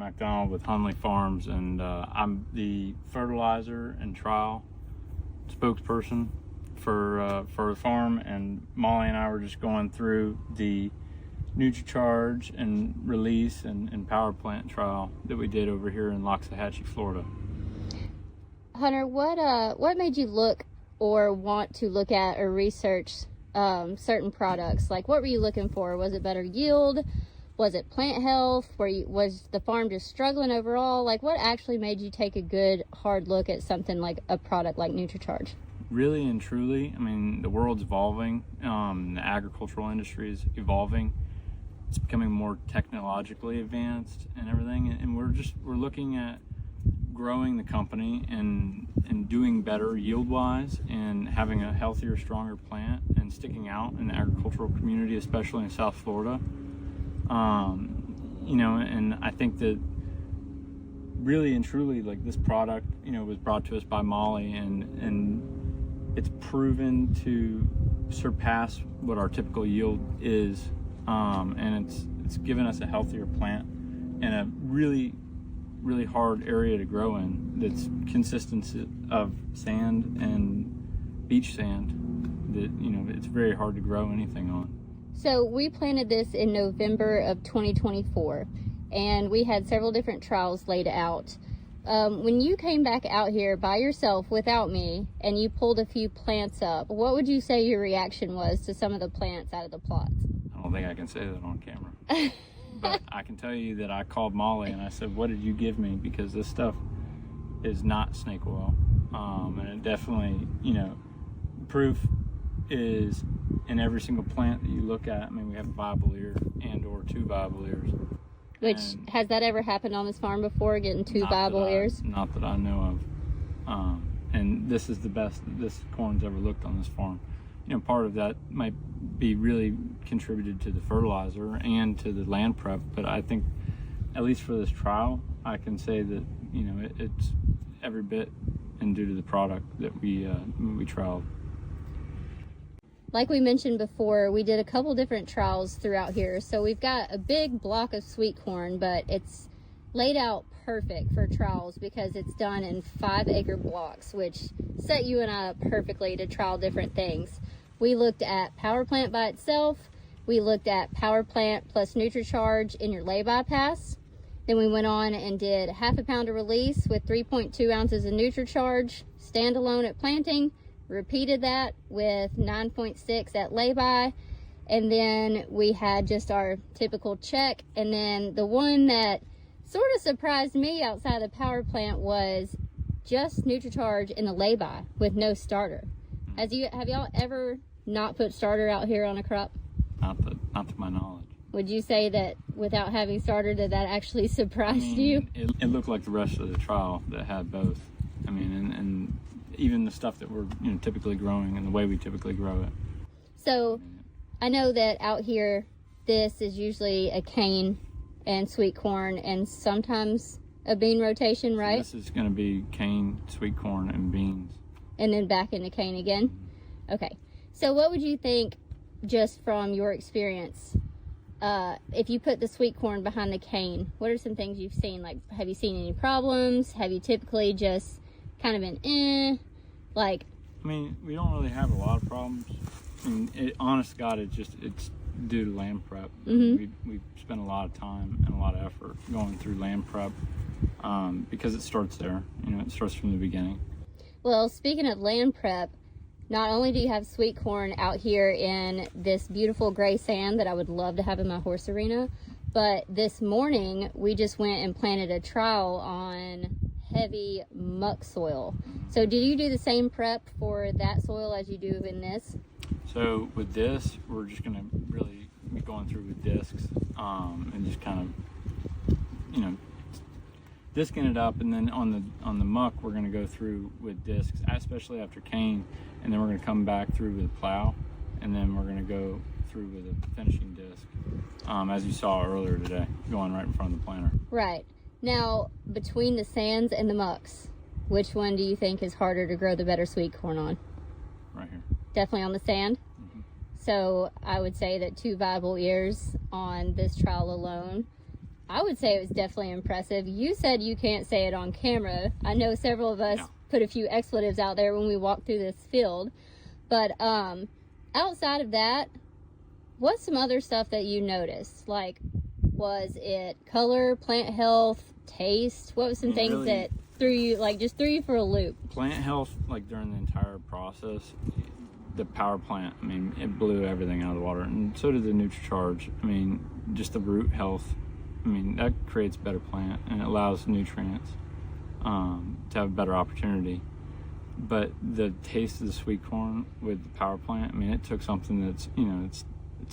McDonald with Hundley Farms, and I'm the fertilizer and trial spokesperson for the farm. And Molly and I were just going through the NutriCharge and Release and PowerPlant trial that we did over here in Loxahatchee, Florida. Hunter, what made you look or want to look at or research certain products? Like, what were you looking for? Was it better yield? Was it plant health? Was the farm just struggling overall? Like, what actually made you take a good hard look at something like a product like NutriCharge? Really and truly, I mean, the world's evolving. The agricultural industry is evolving. It's becoming more technologically advanced and everything. And we're looking at growing the company and doing better yield-wise and having a healthier, stronger plant and sticking out in the agricultural community, especially in South Florida. And I think that really and truly, like, this product, was brought to us by Molly, and it's proven to surpass what our typical yield is, and it's given us a healthier plant in a really, really hard area to grow in that's consistent of sand and beach sand that, it's very hard to grow anything on. So we planted this in November of 2024, and we had several different trials laid out. When you came back out here by yourself without me and you pulled a few plants up, what would you say your reaction was to some of the plants out of the plots? I don't think I can say that on camera. But I can tell you that I called Molly and I said, what did you give me? Because this stuff is not snake oil. And it definitely, proof is in every single plant that you look at. I mean, we have a viable ear and or two viable ears. Which, has that ever happened on this farm before, getting two viable ears? Not that I know of. And this is the best this corn's ever looked on this farm. Part of that might be really contributed to the fertilizer and to the land prep, but I think, at least for this trial, I can say that, it's every bit and due to the product that we trialed. Like we mentioned before, we did a couple different trials throughout here. So we've got a big block of sweet corn, but it's laid out perfect for trials because it's done in 5-acre blocks, which set you and I up perfectly to trial different things. We looked at PowerPlant by itself. We looked at PowerPlant plus NutriCharge in your lay-by pass. Then we went on and did 1/2 pound of Release with 3.2 ounces of NutriCharge standalone at planting. Repeated that with 9.6 at lay-by, and then we had just our typical check. And then the one that sort of surprised me outside of the power plant was just NutriCharge in the lay-by with no starter. Have y'all ever not put starter out here on a crop? Not to my knowledge. Would you say that without having starter that actually surprised you? It looked like the rest of the trial that had both. I mean, and even the stuff that we're typically growing and the way we typically grow it. So I know that out here this is usually a cane and sweet corn and sometimes a bean rotation, right? This is going to be cane, sweet corn, and beans. And then back into cane again? Okay. So what would you think, just from your experience, if you put the sweet corn behind the cane, what are some things you've seen? Like, have you seen any problems? Have you typically just kind of been like? I mean, we don't really have a lot of problems. I mean, honest to God, it's due to land prep. Mm-hmm. We spent a lot of time and a lot of effort going through land prep because it starts there. It starts from the beginning. Well, speaking of land prep, not only do you have sweet corn out here in this beautiful gray sand that I would love to have in my horse arena, but this morning we just went and planted a trial on heavy muck soil. So did you do the same prep for that soil as you do in this? So with this, we're just going to really be going through with discs and just kind of, disking it up, and then on the muck we're going to go through with discs, especially after cane, and then we're going to come back through with a plow, and then we're going to go through with a finishing disc, as you saw earlier today, going right in front of the planter. Right. Now, between the sands and the mucks, which one do you think is harder to grow the better sweet corn on? Right here. Definitely on the sand? Mm-hmm. So I would say that 2 viable ears on this trial alone, I would say it was definitely impressive. You said you can't say it on camera. I know several of us put a few expletives out there when we walked through this field. But outside of that, what's some other stuff that you noticed? Like, was it color, plant health, taste? What was some things that threw you, like, just threw you for a loop? Plant health, like during the entire process, the PowerPlant, I mean, it blew everything out of the water, and so did the NutriCharge. I mean, just the root health, I mean, that creates a better plant and it allows nutrients to have a better opportunity. But the taste of the sweet corn with the PowerPlant, I mean, it took something that's, you know, it's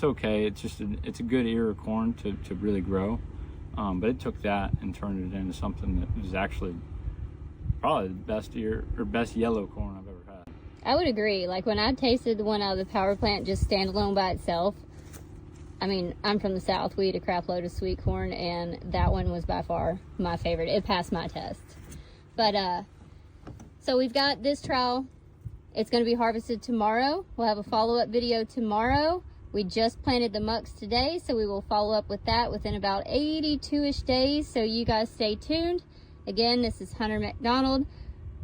okay. It's just it's a good ear of corn to really grow. But it took that and turned it into something that was actually probably the best ear or best yellow corn I've ever had. I would agree. Like when I tasted the one out of the PowerPlant just standalone by itself, I mean, I'm from the South. We eat a crap load of sweet corn, and that one was by far my favorite. It passed my test. But so we've got this trowel. It's going to be harvested tomorrow. We'll have a follow-up video tomorrow. We just planted the mucks today, so we will follow up with that within about 82-ish days. So you guys stay tuned. Again, this is Hunter McDonald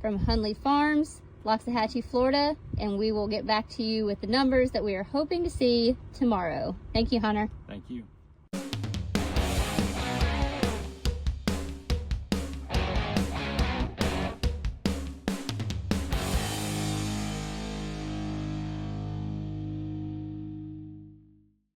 from Hundley Farms, Loxahatchee, Florida, and we will get back to you with the numbers that we are hoping to see tomorrow. Thank you, Hunter. Thank you.